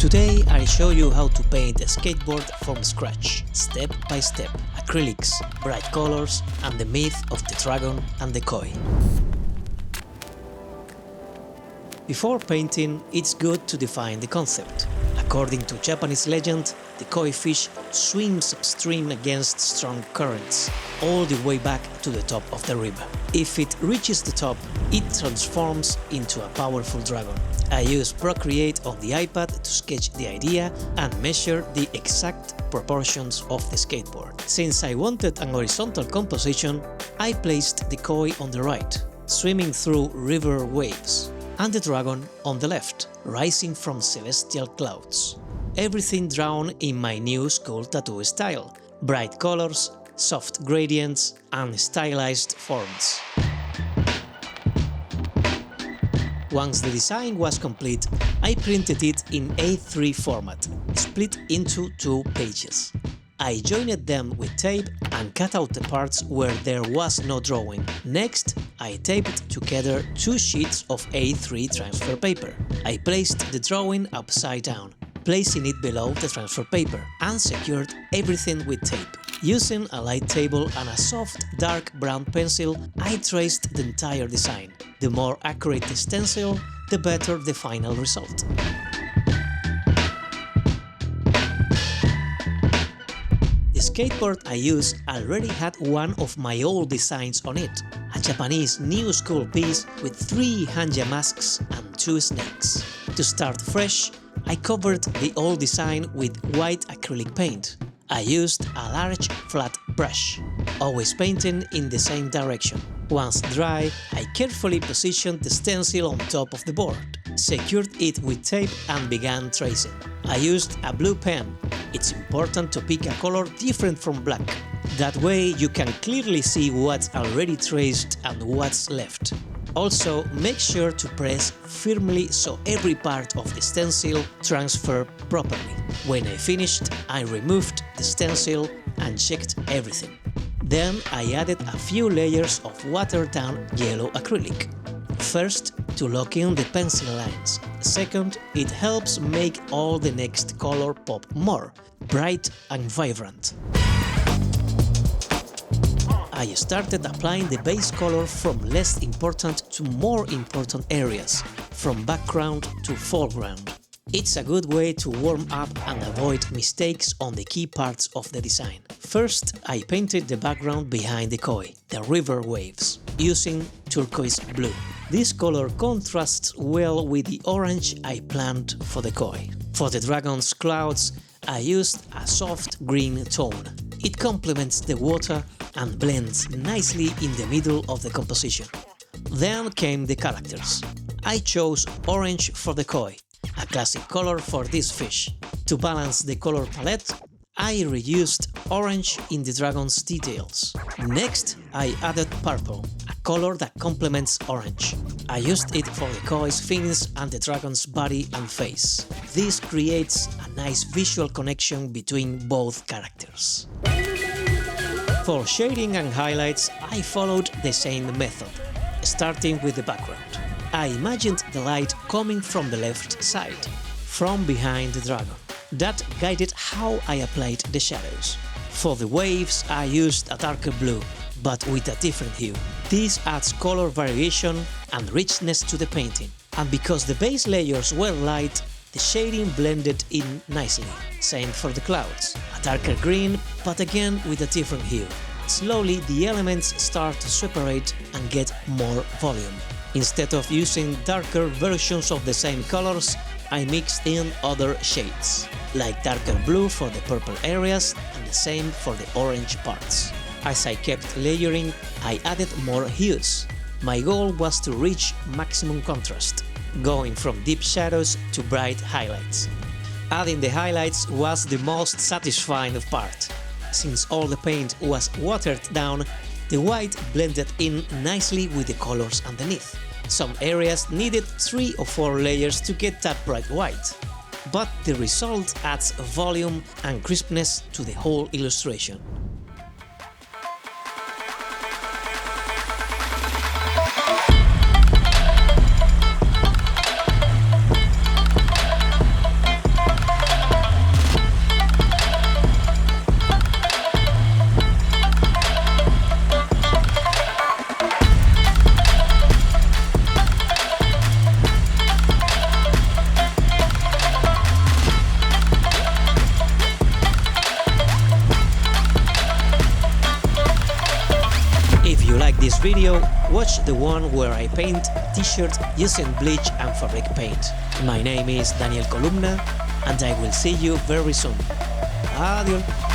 Today I show you how to paint a skateboard from scratch, step by step, acrylics, bright colors and the myth of the dragon and the koi. Before painting, it's good to define the concept. According to Japanese legend, the koi fish swims upstream against strong currents, all the way back to the top of the river. If it reaches the top, it transforms into a powerful dragon. I use Procreate on the iPad to sketch the idea and measure the exact proportions of the skateboard. Since I wanted an horizontal composition, I placed the koi on the right, swimming through river waves, and the dragon on the left, rising from celestial clouds. Everything drawn in my new school tattoo style: bright colors, soft gradients and stylized forms. Once the design was complete, I printed it in A3 format, split into 2 pages. I joined them with tape and cut out the parts where there was no drawing. Next, I taped together 2 sheets of A3 transfer paper. I placed the drawing upside down, placing it below the transfer paper, and secured everything with tape. Using a light table and a soft, dark brown pencil, I traced the entire design. The more accurate the stencil, the better the final result. The skateboard I use already had one of my old designs on it, a Japanese new school piece with 3 hanja masks and 2 snakes. To start fresh, I covered the old design with white acrylic paint. I used a large flat brush, always painting in the same direction. Once dry, I carefully positioned the stencil on top of the board, secured it with tape and began tracing. I used a blue pen. It's important to pick a color different from black. That way you can clearly see what's already traced and what's left. Also, make sure to press firmly so every part of the stencil transfers properly. When I finished, I removed the stencil and checked everything. Then I added a few layers of watered-down yellow acrylic. First, to lock in the pencil lines. Second, it helps make all the next color pop more, bright and vibrant. I started applying the base color from less important to more important areas, from background to foreground. It's a good way to warm up and avoid mistakes on the key parts of the design. First, I painted the background behind the koi, the river waves, using turquoise blue. This color contrasts well with the orange I planned for the koi. For the dragon's clouds, I used a soft green tone. It complements the water and blends nicely in the middle of the composition. Then came the characters. I chose orange for the koi, a classic color for this fish. To balance the color palette, I reused orange in the dragon's details. Next, I added purple, a color that complements orange. I used it for the koi's fins and the dragon's body and face. This creates a nice visual connection between both characters. For shading and highlights, I followed the same method, starting with the background. I imagined the light coming from the left side, from behind the dragon. That guided how I applied the shadows. For the waves, I used a darker blue, but with a different hue. This adds color variation and richness to the painting. And because the base layers were light, the shading blended in nicely. Same for the clouds. A darker green, but again with a different hue. Slowly the elements start to separate and get more volume. Instead of using darker versions of the same colors, I mixed in other shades, like darker blue for the purple areas and the same for the orange parts. As I kept layering, I added more hues. My goal was to reach maximum contrast, going from deep shadows to bright highlights. Adding the highlights was the most satisfying part. Since all the paint was watered down, the white blended in nicely with the colors underneath. Some areas needed 3 or 4 layers to get that bright white, but the result adds volume and crispness to the whole illustration. like this video, watch the one where I paint t-shirt using bleach and fabric paint. My name is Daniel Columna, and I will see you very soon. Adiós.